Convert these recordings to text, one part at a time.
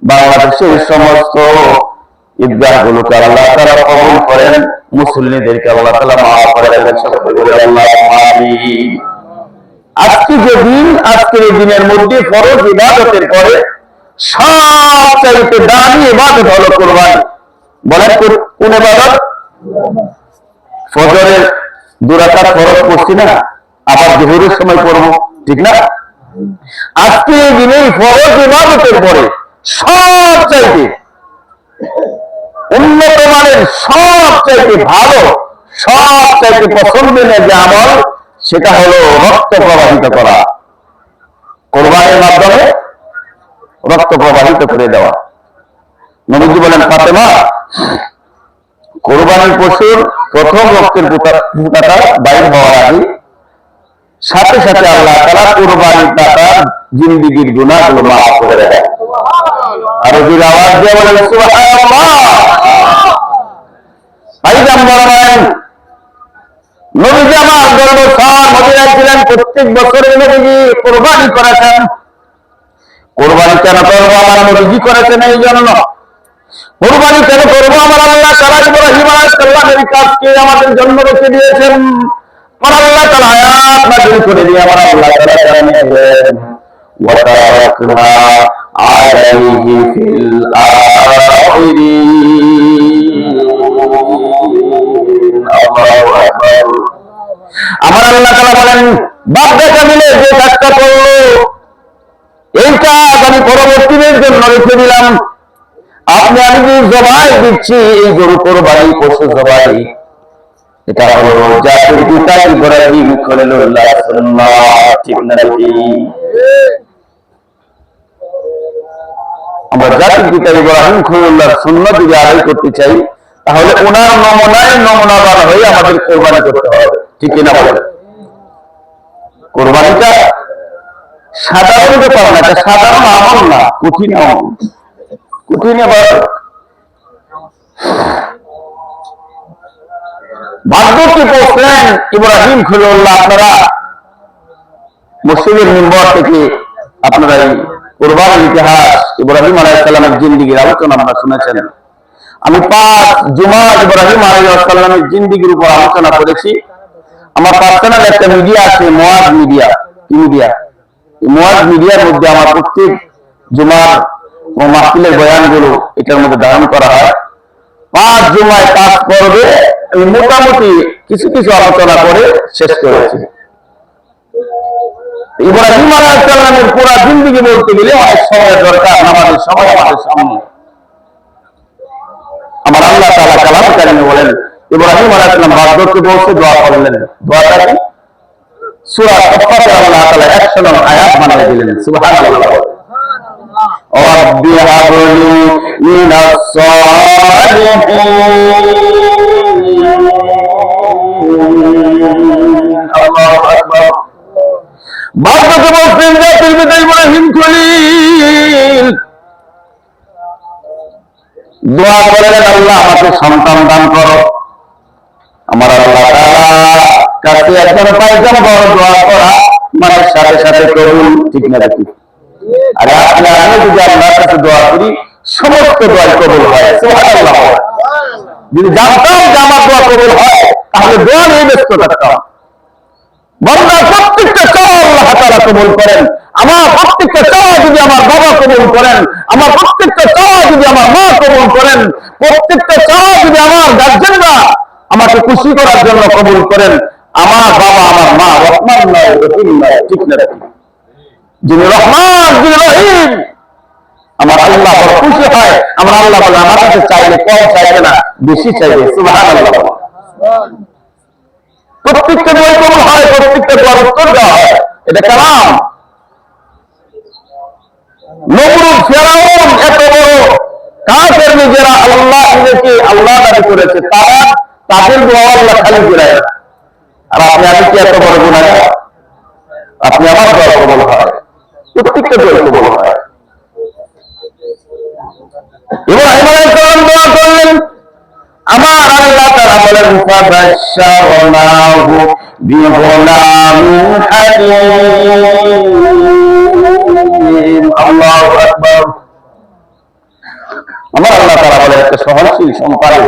বাংলাদেশের সমস্ত ঈদগাহ গুলোকে আল্লাহ তাআলা কবুল করেন, মুসল্লিদেরকে আল্লাহ তাআলা মাফ করে দেন। সকলে বলি আল্লাহুম্মা আমিন। আজকে যে দিন, আজকের এই দিনের মধ্যে ফরজ ইবাদতের পরে সবচাইতে দামি ইবাদত হলো কুরবানি। বলেন কোন ইবাদত? ফজরের 2 রাকাত ফরজ পড়ছি না, আবার যোহরের সময় পড়বো, ঠিক না? আজকে এই দিনে ফরজ ইবাদতের পরে সবচাইতে উন্নত মানের, সবচাইতে ভালো, সবচাইতে পছন্দের যে আমল, সেটা হলো রক্ত প্রবাহিত করা। কোরবানির মাধ্যমে রক্ত প্রবাহিত করে দেওয়া। নবীজি বলেন, ফাতেমা, কোরবানির পশুর প্রথম রক্তের ফোঁটাটা বাইর হওয়ার আগে সাথে সাথে আল্লাহ তাআলা কোরবানির টাকার জিন্দেগীর গুনাহগুলো মাফ করে দেয়। আর যদি আওয়াজ দিয়ে বলেন সুবহানাল্লাহ। ভাইজান বলেন, নবীজি আমার গর্বসার মদিনায় ছিলেন, প্রত্যেক বছরে নবীজি কোরবানি করেছেন। কোরবানি কেন করবো? আমার নবীজি করেছেন এই জন্য। কোরবানি কেন করবো? আমার আল্লাহ তাআলা ইব্রাহিম আলাইহিস সালামের কাজকে আমাদের জন্য রেখে দিয়েছেন। আমার আল্লাহ তাআলা আয়াত নাযিল করে দিয়ে আমার আল্লাহ তাআলা জানিয়েছেন, ওয়া তারাকনা আলাইহি ফিল আখিরিন। আল্লাহু আকবার। আমার আল্লাহ তাআলা বলেন, বাপ বেটা মিলে যে কাজটা করলো, এই কাজ আমি পরবর্তীদের জন্য রেখে দিলাম। আপনি আমি যে জবাই দিচ্ছি, এই গরু কোরবানি, পশু জবাই, এটা হলো জাতির পিতা ইব্রাহিম খলিলুল্লাহ সুন্নাহ, ঠিক না নাকি? আমরা জাতির পিতা ইব্রাহিম খলিলুল্লাহর সুন্নাহ যদি আদায় করতে চাই, তাহলে ওনার নমুনায় নমুনাবান হয়ে আমাদের কোরবানি করতে হবে, ঠিক না বলেন? কোরবানিটা সাধারণ ব্যাপার না, এটা সাধারণ আমল না, কঠিন আমল, কঠিন ইবাদত। ভাগ্যকে পৌঁছলেন ইব্রাহিম খলিলুল্লাহ। আপনারা মসজিদের মিম্বর থেকে আপনারা এই কোরবানির ইতিহাস, ইব্রাহিম আলাইহিস সালামের জিন্দেগির আলোচনা আমরা শুনেছেন। আমি 5 জুমা ইব্রাহিম আলাইহিস সালামের জিন্দেগির উপর আলোচনা করেছি। আমার পার্সোনাল একটা মিডিয়া আছে, মুআজ মিডিয়া। কি মিডিয়া? মুআজ মিডিয়ার মধ্যে আমার প্রত্যেক জুমার ও মাহফিলের বয়ানগুলো এটার মধ্যে ধারণ করা হয়। 5 জুমায় 5 পর্বে আমি মোটামুটি কিছু কিছু আলোচনা করে শেষ করেছি। ইব্রাহিম আলাইহিস সালামের পুরো জিন্দেগি বলতে গেলে অনেক সময় দরকার, আমাদের সময় আমাদের সামনে। আমার আল্লাহ তাআলা কালাম কারিমে বলেন, ইব্রাহিম আলাইহিস সালাম বাগদত্তে বসে দোয়া করলেন। দোয়াটা কি? সূরা সাফফাতে আল্লাহ তাআলা 100 নং আয়াত বানিয়ে দিলেন। সুবহানাল্লাহ। রব্বি হাবলি মিনাস সালিহিন। আল্লাহু আকবার। বাগদত্তে বসলেন জাতির পিতা ইব্রাহিম খলিল। দোয়া করলেন, আল্লাহ আমাকে সন্তান দান করো। আমার আল্লাহ তাআলা কাছে একজন পাইছেন, বড় দোয়া করা মানে সাথে সাথে কবুল, ঠিক না নাকি? আর আপনি আমি যদি আল্লাহর কাছে দোয়া করি, সমস্ত দোয়া কবুল হয়। সুবহানাল্লাহ। যদি জানতাম যে আমার দোয়া কবুল হয়, তাহলে দোয়া নিয়ে ব্যস্ত থাকতাম। বান্দার প্রত্যেকটা চাওয়া আল্লাহ তাআলা কবুল করেন। আমার প্রত্যেকটা চাওয়া যদি আমার বাবা কবুল করেন, আমার প্রত্যেকটা চাওয়া যদি আমার মা কবুল করেন, প্রত্যেকটা চাওয়া যদি আমার গার্জেনরা আমাকে খুশি করার জন্য কবুল করেন, আমার বাবা আমার মা রহমান নয়, রহিম নয়, ঠিক না? যিনি রহমান, যিনি রহিম, আমার আল্লাহ বড় খুশি হয়। আমার আল্লাহ বলে, আমার কাছে চাইলে কম চাইবে না, বেশি চাইবে। সুবহানাল্লাহ। প্রত্যেকটা দোয়া কবুল হয়, প্রত্যেকটা দোয়ার উত্তর দেওয়া হয়, এটা কালাম। নমরুদ, ফিরআউন, এত বড় কাফের নিজেরা আল্লাহ নিজেকে আল্লাহ দাবি করেছে, তাদের দোয়া আল্লাহ খালি ফিরায়। আর আপনি আমি কি এত বড় গুনাহগার? আপনি আমার দোয়া কবুল হয়, প্রত্যেকটা দোয়া কবুল হয়। ইব্রাহিম আলাইহিস সালাম দোয়া করলেন, আমার আল্লাহ তাআলা বলেন, ফাবাশশারনাহু বিগুলামিন হালিম। আল্লাহু আকবার। আমার আল্লাহ তাআলা বলে একটা সহনশীল সন্তানের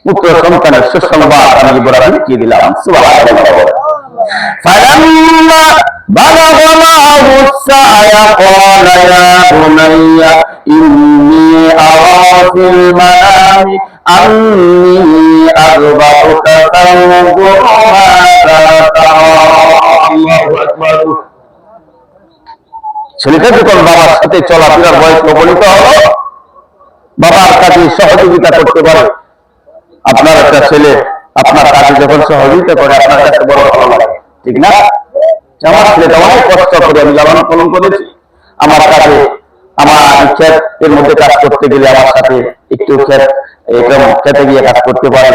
পুত্র সন্তানের সুসংবাদ আমি ইব্রাহিমকে দিলাম। সুবহানাল্লাহ। فلما بلغ معه السعي قال يا بني إني أرى في المنام أني أذبحك فانظر ماذا ترى। الله أكبر। ছেলেটা যখন বাবার সাথে চলাফেরার বয়স উপনীত হলো, বাবার কাছে সহযোগিতা করতে পারে। আপনার একটা ছেলে আপনার কাছে যখন সহযোগিতা করে আপনার কাছে বড় ভালো লাগে, ঠিক না? আমার ছেলেটা অনেক কষ্ট করে আমি লালন পালন করেছি, আমার কাছে আমার ক্ষেত এর মধ্যে কাজ করতে গেলে আমার সাথে একটু খেতে গিয়ে কাজ করতে পারে,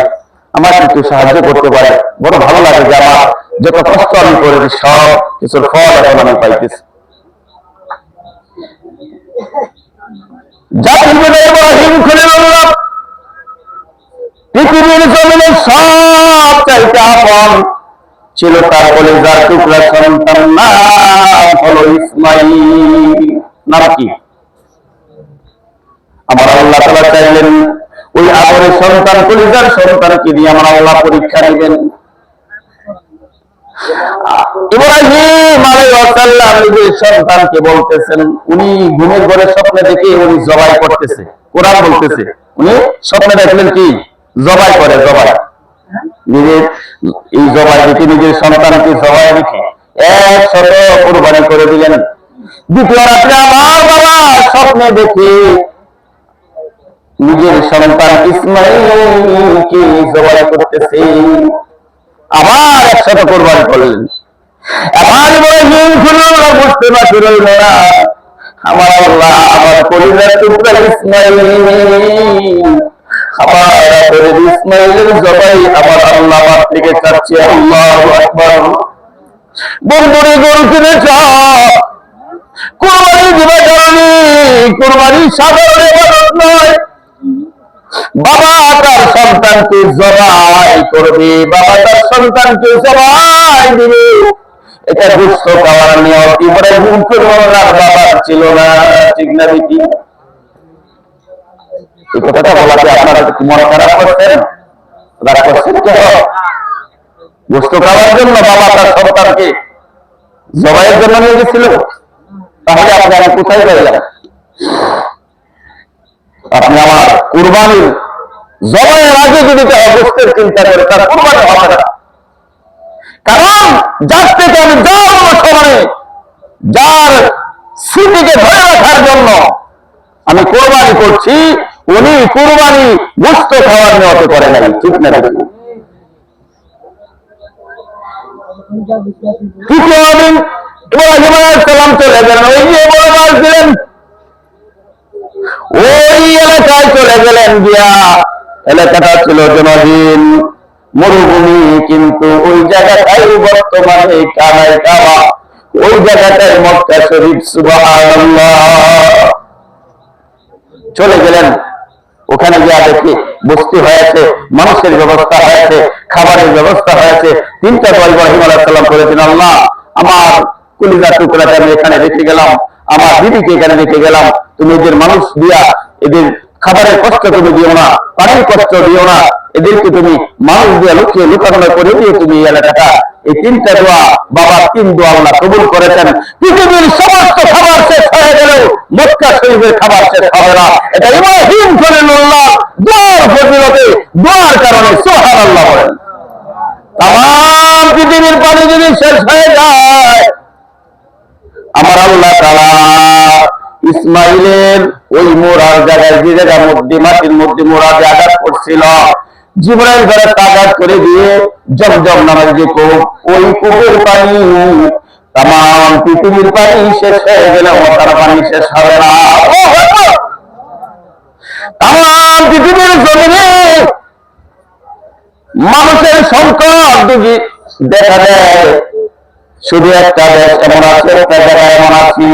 আমার একটু সাহায্য করতে পারে, বড় ভালো লাগে যে আমার যত কষ্ট আমি করেছি সব কিছুর ফল এখন আমি পাইতেছি। পৃথিবীর জমিনে সব চাইতে আপন ছিল তার কলিজার টুকরা সন্তান, নাম হলো ইসমাঈল। নাম কি? আমার আল্লাহ তাআলা চাইলেন ওই আদরের সন্তান কলিজার সন্তানকে দিয়ে আমার আল্লাহ পরীক্ষা নেবেন। ইব্রাহিম আলাইহিস সালাম নিজের সন্তানকে বলতেছেন, উনি ঘুমের ঘরে স্বপ্নে দেখে উনি জবাই করতেছে। কোরআন বলতেছে উনি স্বপ্নে দেখলেন কি জবাই করে, জবাই নিজের এই জবাই দেখে নিজের সন্তানকে জবাই দেখে 100 কুরবানি করে দিলেন। দ্বিতীয় রাত্রে আমার বাবা স্বপ্নে দেখে নিজের সন্তান ইসমাঈলকে জবাই করতেছে, আবার 100 কুরবানি করলেন। আমার ইব্রাহিম বুঝতে পারছিল না আমার আল্লাহ আমার কলিজার টুকরা ইসমাঈল, আমার ইসমাঈলের জবাই আমার আল্লাহ আমার থেকে চাচ্ছে। আল্লাহু আকবার। বন্ধুরে গরু কিনেছ কুরবানি দিবার কারণে, কুরবানি সাধারণ ইবাদত নয়। বাবা তার সন্তানকে জবাই করবে, বাবা তার সন্তানকে জবাই দিবে, এটা গোশত খাওয়ার নিয়ম। ইব্রাহিম কুরবানির বাবার ছিল না, ঠিক না? দেখি এই কথাটা বলাতে আপনারা মন খারাপ করছেন, রাগ করছেন কেন? গোশত খাওয়ার জন্য বাবা তার সন্তানকে জবাইয়ের জন্য নিয়ে গেছিল, তাহলে আপনি আমি কোথায় গেলাম? আপনি আমার কুরবানির জবাইয়ের আগে যদি গোশতের চিন্তা করে তার কুরবানি হবে না। কারণ যার থেকে আমি জন্ম সময়ে যার স্মৃতিকে ধরে রাখার জন্য আমি কোরবানি করছি, উনি কুরবানি গোশত খাওয়ার নিয়ত করে নাই, ঠিক না? তৃতীয় দিন ইব্রাহিম আলাইহিস সালাম চলে গেলেন, ওই যে বড় মাছ দিলেন ওই এলাকায় চলে গেলেন। গিয়া এলাকাটা ছিল জনহীন মরুভূমি, কিন্তু ওই জায়গাটাই বর্তমানে কানায় কাবা, ওই জায়গাটায় মক্কা শরীফ। সুবহানাল্লাহ। চলে গেলেন, ওখানে গিয়া দেখি বস্তি হয়েছে, মানুষের ব্যবস্থা হয়েছে, খাবারের ব্যবস্থা হয়েছে। 3টা দোয়া ইব্রাহিম আলাইহিস সালাম করেছেন, আল্লাহ আমার কলিজার টুকরাটা আমি এখানে রেখে গেলাম, আমার বিবিকে এখানে রেখে গেলাম, তুমি এদের মানুষ দিয়া এদের খাবারের কষ্ট তুমি দিও না, পানির কষ্ট দিও না, এদেরকে তুমি মানুষ দিয়া লুকিয়ে লুকানো করে দিয়ে তুমি এই এলাকাটা। এই 3টা দোয়া বাবার 3 দোয়া আল্লাহ কবুল করেছেন। পৃথিবীর সমস্ত খাবার শেষ হয়ে গেলেও মক্কা শরীফের খাবার শেষ হবে না। এটা ইব্রাহিম খলিলুল্লাহ দোয়ার ফজিলতে, দোয়ার কারণে। সুবহানাল্লাহ বলেন। তাম পৃথিবীর পানি যদি শেষ হয়ে যায়, আমার আল্লাহ তাআলা ইসমাঈলের ওই মোরার জায়গায়, যে জায়গার মধ্যে মাটির মধ্যে মোরা যে আঘাত করছিল, জিবরাইল দ্বারা আঘাত করে দিয়ে জমজম নামের যে কূপ, ওই কূপের পানি তাম পৃথিবীর পানি শেষ হয়ে গেলে তার পানি শেষ হবে না। তাম পৃথিবীর জমিনে মানুষের সংকট যদি দেখা দেয়, শুধু একটা দেশ এমন আছে, একটা জায়গা এমন আছি,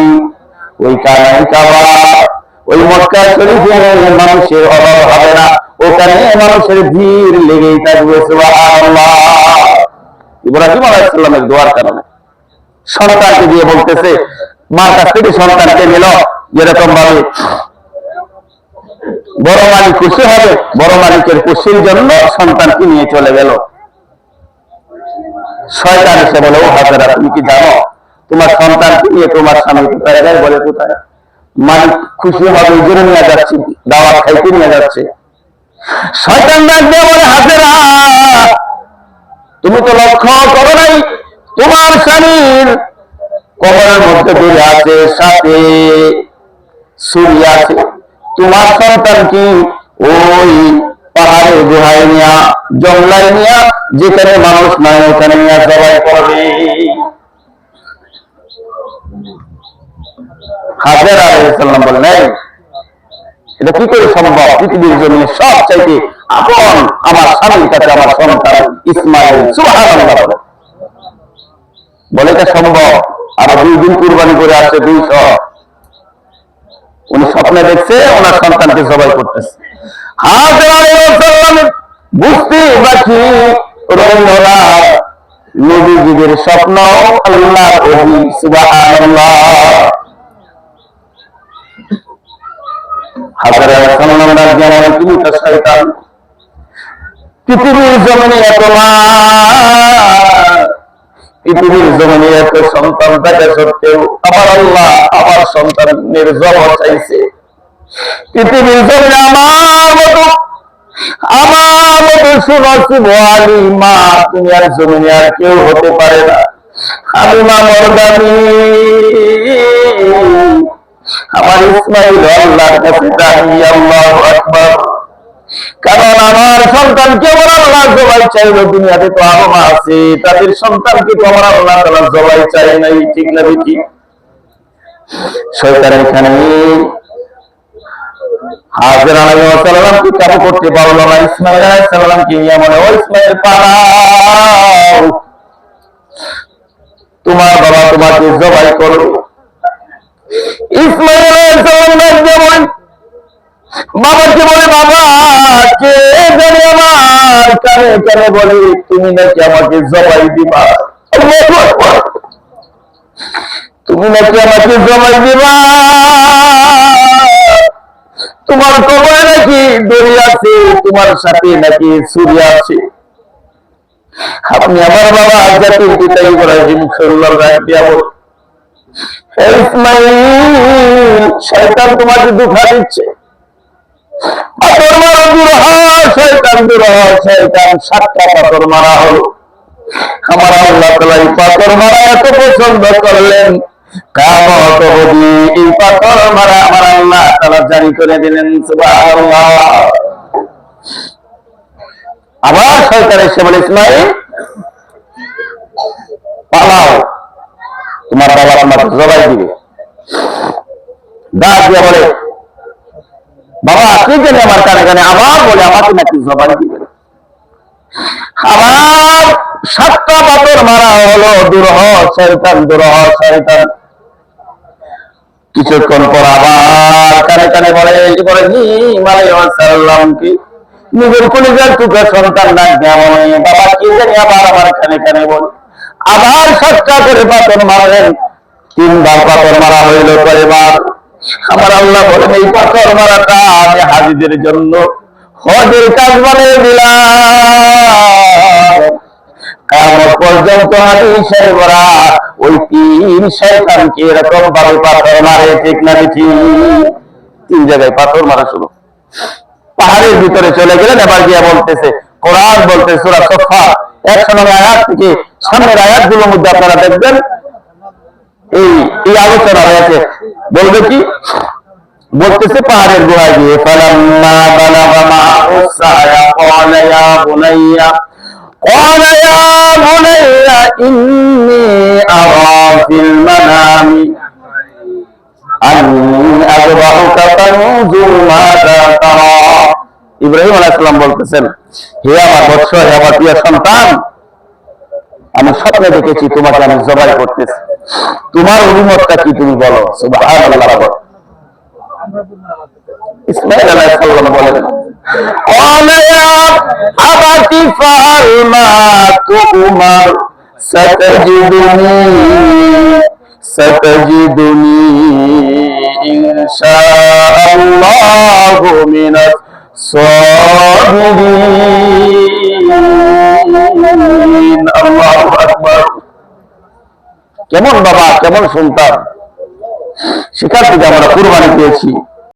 ওই কানায় কাবা, ওই মক্কা শরীফে মানুষের অভাব হবে না, ওখানে মানুষের ভিড় লেগেই থাকবে। সুবহানাল্লাহ। ইব্রাহিম আলাইহিস সালামের দোয়ার কারণে সন্তানকে দিয়ে বলতেছে, মার কাছ থেকে সন্তানকে নিল, যেরকম ভাবে বড় মালিক খুশি হবে, বড় মালিকের খুশির জন্য সন্তানকে নিয়ে চলে গেল। শয়তান এসে বলে, ও হাজেরা, তুমি কি জানো তোমার সন্তানকে নিয়ে তোমার স্বামী কোথায় যায়? বলে, কোথায়? মালিক খুশি হবে এই জন্য নিয়ে যাচ্ছি, দাওয়াত খাইতে নিয়ে যাচ্ছে। শয়তান ডাক দিয়ে বলে, হাজেরা, তুমি তো লক্ষ্য করো নাই তোমার স্বামীর কবরের মধ্যে দূরে আছে, সাথে ছুরি আছে, তোমার সন্তান কি ওই পাহাড়ে গুহায় নিয়া, জঙ্গলায় নিয়া, যেখানে মানুষ নাই ওখানে নিয়ে জবাই করবে। হাজেরা আলাইহিস সালাম বললেন, এটা কি করে সম্ভব? পৃথিবীর জন্য সব চাইতে আপন আমার স্বামীর কাছে আমার সন্তান ইসমাইল। সুবহানাল্লাহ। বলে, এটা সম্ভব? আর 2 দিন কুরবানি করে আসছে 200। উনি স্বপ্নে দেখছে ওনার সন্তানকে জবাই করতেছে। হাজেরা আলাইহিস সালাম বুঝতে বাকি রইল না, নবীজিদের স্বপ্ন আল্লাহর ওহী। সুবহানাল্লাহ। হাজেরা সাল্লাল্লাহু আলাইহি ওয়া সাল্লাম, তুমি তো শয়তান, পৃথিবীর জমিনে এত মা, পৃথিবীর জমিনে এত সন্তান থাকা সত্ত্বেও আমার আল্লাহ আমার সন্তানের জবাব চাইছে। পৃথিবীর জমিনে আমার মতো সুনসিবওয়ালি মা তুমি আর জমিনে আর কেউ হতে পারে না। আমি মা মর্দানি, আমার ইসমাইল আল্লাহর কাছে দাঁড়ি। আল্লাহু আকবার। কারণ আমার সন্তানকে আমার আল্লাহ জবাই চাইল, দুনিয়াতে তো আরো মা আছে, তাদের সন্তানকে তো আমার আল্লাহ তাআলা জবাই চাই নাই। ঠিক না বেটি? শয়তান এখানে হাজেরা আলাইহিস সালামকে কাবু করতে পারলো না। ইসমাইল আলাইহিস সালামকে নিয়ে মনে, ও ইসমাইল, পালাও, তোমার বাবা তোমাকে জবাই করবে। ইসমাইল আলাইহিস সালাম ডাক দিয়ে বলেন, বাবাকে বলে, বাবা, কে জানে আমার কানে কানে বলে তুমি নাকি আমাকে জবাই দিবা। তুমি নাকি আমাকে জবাই দিবা, তোমার কবরে নাকি দড়ি আছে, তোমার সাথে নাকি ছুরি আছে। আপনি আমার বাবা জাতির পিতা ইব্রাহিম খলিলুল্লাহ রাহিয়া বল, হে ইসমাইল, শয়তান তোমাকে ধোঁকা দিচ্ছে। পাথর মারা দূর হয়, শয়তান দূর হয়, শয়তান 7টা পাথর মারা হলো। আমার আল্লাহ তাআলা এই পাথর মারা এত পছন্দ করলেন, কিয়ামত অবধি এই পাথর মারা আমার আল্লাহ তাআলা জারি করে দিলেন। সুবহানাল্লাহ। আবার শয়তান এসে বলে, ইসমাইল, পালাও, তোমার বাবা তোমাকে জবাই দিবে। ডাক দিয়ে বলে, বাবা কি জানি আমার কানে কানে আবার বলে আমাকে নাকি জবাই দিবে। আবার 7টা পাথর মারা হলো, দূর হ শয়তান, দূর হ শয়তান। কিছুক্ষণ পর আবার কানে কানে বলে, ইব্রাহিম আলাইহিস সালাম কি নিজের কলিজার টুকরা সন্তান ডাক দেয়া বলে, বাবা কি জানি আবার আমার কানে কানে বলে। আবার 7টা করে পাথর মারলেন, 3বার পাথর মারা হইল। কয়বার? আমার আল্লাহ বলেন, এই পাথর মারাটা আমি হাজীদের জন্য হজের কাজ বানিয়ে দিলাম। কিয়ামত পর্যন্ত হাজী সাহেবরা ওই 3 শয়তানকে এরকম ভাবে পাথর মারে। ঠিক না ঠিক? 3 জায়গায় পাথর মারা শুরু। পাহাড়ের ভিতরে চলে গেলেন। এবার গিয়া বলতেছে, কোরআন বলতে সূরা সফা 100 নম্বর আয়াত থেকে সামনের আয়াতগুলোর মধ্যে আপনারা দেখবেন এই আলোচনা রয়েছে। বলবে কি? বলতেছে পাহাড়ের গুহায় গিয়ে, ফালাম্মা বালাগা মা'আহু সা'য়া ক্বালা ইয়া বুনাইয়া ইন্নী আরা ফিল মানামি আন্নী আযবাহুকা ফানজুর মাযা তারা। ইব্রাহিম আলাইহিস সালাম বলতেছেন, হে আমার বৎস, হে আমার প্রিয় সন্তান, আমি স্বপ্নে দেখেছি তোমাকে আমি জবাই করতেছি, তোমার অভিমতটা কি তুমি বলো। সুবহানাল্লাহ। ইসমাঈল আলাইহিস সালাম বলেন, ক্বালা ইয়া আবাতি ফাআল মা তু'মার সাতাজিদুনি ইনশাআল্লাহু মিনাস সাবিরিন। আল্লাহু আকবার। কেমন বাবা, কেমন সন্তান, সেখান থেকে আমরা কুরবানি পেয়েছি।